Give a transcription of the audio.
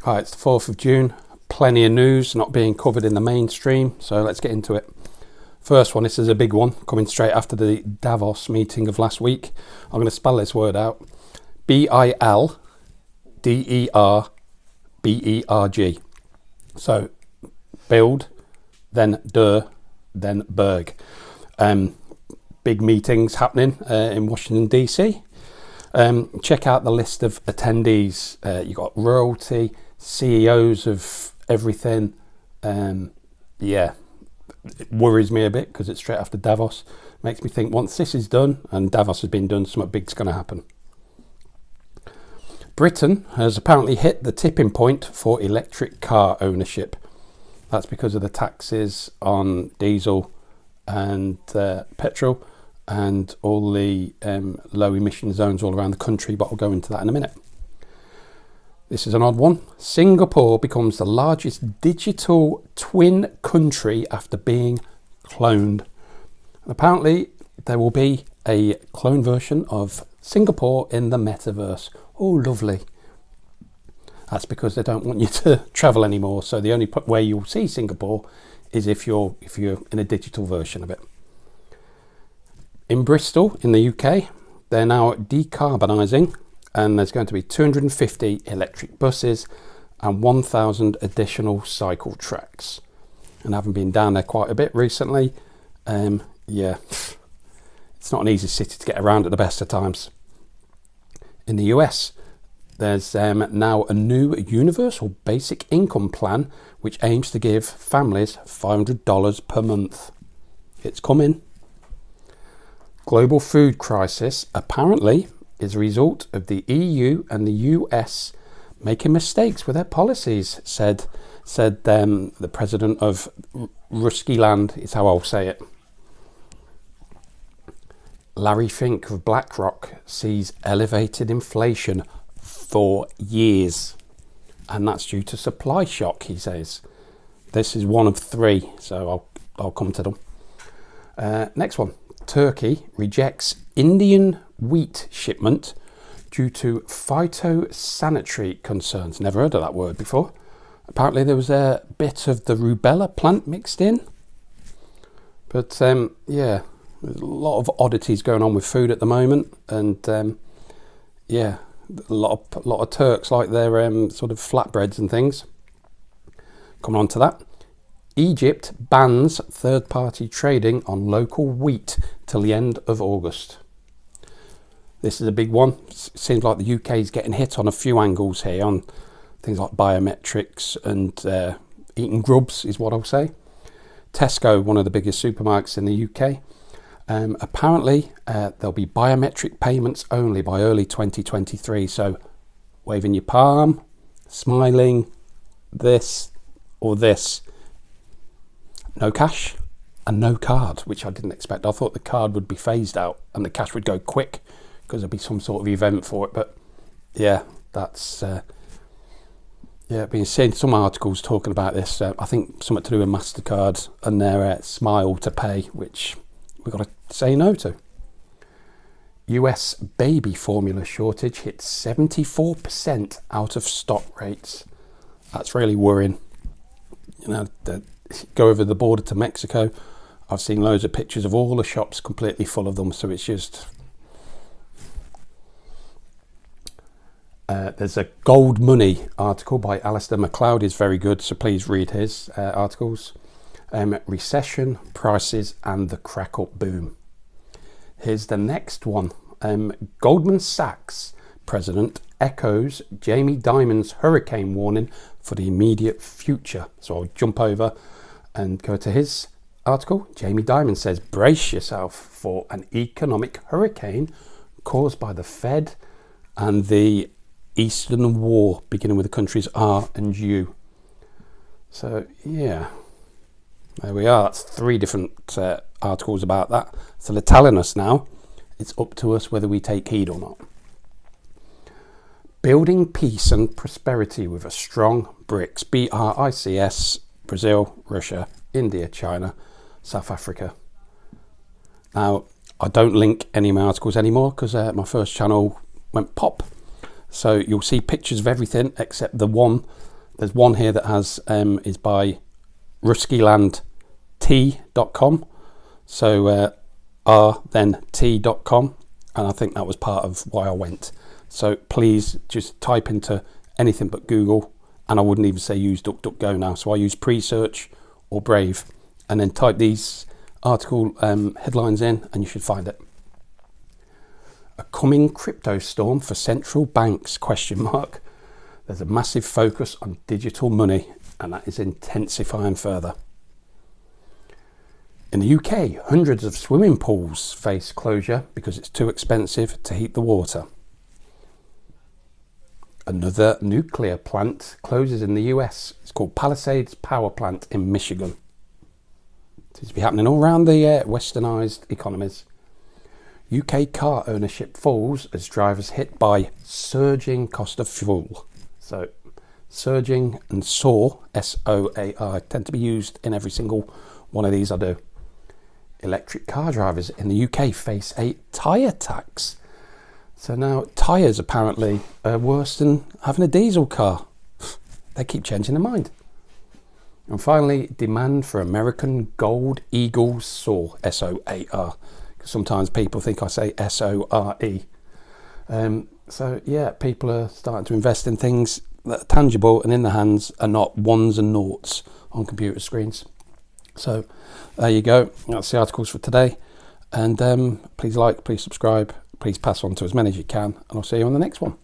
Right, it's the 4th of June. Plenty of news not being covered in the mainstream, so let's get into it. First one, this is a big one, coming straight after the Davos meeting of last week. I'm going to spell this word out. B1lderberg. So, build, then then berg. Big meetings happening in Washington, DC. Check out the list of attendees. You've got royalty, CEOs of everything. Yeah, it worries me a bit because it's straight after Davos. Makes me think once this is done and Davos has been done, something big's going to happen. Britain has apparently hit the tipping point for electric car ownership. That's because of the taxes on diesel and petrol and all the low emission zones all around the country, but I'll go into that in a minute. This is an odd one. Singapore becomes the largest digital twin country after being cloned. Apparently, there will be a clone version of Singapore in the Metaverse. Oh, lovely. That's because they don't want you to travel anymore. So the only way you'll see Singapore is if you're in a digital version of it. In Bristol, in the UK, they're now decarbonising, and there's going to be 250 electric buses and 1,000 additional cycle tracks. And having been down there quite a bit recently, yeah, it's not an easy city to get around at the best of times. In the US, there's now a new universal basic income plan which aims to give families $500 per month. It's coming. Global food crisis apparently is a result of the EU and the US making mistakes with their policies, said the president of Rusky Land, is how I'll say it. Larry Fink of BlackRock sees elevated inflation for years, and that's due to supply shock, he says. This is one of three, so I'll come to them. Next one. Turkey rejects Indian wheat shipment due to phytosanitary concerns. Never heard of that word before. Apparently there was a bit of the rubella plant mixed in. But yeah, there's a lot of oddities going on with food at the moment, and yeah, a lot of Turks like their sort of flatbreads and things. Coming on to that. Egypt bans third-party trading on local wheat till the end of August. This is a big one. Seems like the UK is getting hit on a few angles here on things like biometrics and eating grubs is what I'll say. Tesco, one of the biggest supermarkets in the UK, apparently there'll be biometric payments only by early 2023. So waving your palm, smiling, this or this. No cash and no card, which I didn't expect. I thought the card would be phased out and the cash would go quick because there'd be some sort of event for it. But yeah, that's I've been seeing some articles talking about this. I think something to do with MasterCard and their Smile to Pay, which we've got to say no to. US baby formula shortage hits 74% out of stock rates. That's really worrying. You know, go over the border to Mexico. I've seen loads of pictures of all the shops completely full of them. So it's just... there's a Gold Money article by Alistair MacLeod. Is very good, so please read his articles. Recession, prices and the crack-up boom. Here's the next one. Goldman Sachs president echoes Jamie Dimon's hurricane warning for the immediate future. So I'll jump over and go to his article. Jamie Dimon says, brace yourself for an economic hurricane caused by the Fed and the Eastern War, beginning with the countries R and U. So yeah, there we are. That's three different articles about that. So they're telling us now it's up to us whether we take heed or not. Building peace and prosperity with a strong BRICS, BRICS, Brazil, Russia, India, China, South Africa. Now, I don't link any of my articles anymore because my first channel went pop. So you'll see pictures of everything except the one There's one here that has is by ruskylandT.com. So r then t.com, and I think that was part of why I went. So please just type into anything but Google, and I wouldn't even say use DuckDuckGo now. So I use Presearch or Brave, and then type these article headlines in, and you should find it. A coming crypto storm for central banks, ? There's a massive focus on digital money, and that is intensifying further. In the UK, hundreds of swimming pools face closure because it's too expensive to heat the water. Another nuclear plant closes in the US. It's called Palisades Power Plant in Michigan. It seems to be happening all around the westernised economies. UK car ownership falls as drivers hit by surging cost of fuel. So surging and soar, S-O-A-R, tend to be used in every single one of these I do. Electric car drivers in the UK face a tyre tax. So now tyres apparently are worse than having a diesel car. They keep changing their mind. And finally, demand for American gold eagles soar, S-O-A-R. Sometimes people think I say S-O-R-E. So yeah, people are starting to invest in things that are tangible and in the hands, and not ones and noughts on computer screens. So there you go. That's the articles for today. And please like, please subscribe, please pass on to as many as you can, and I'll see you on the next one.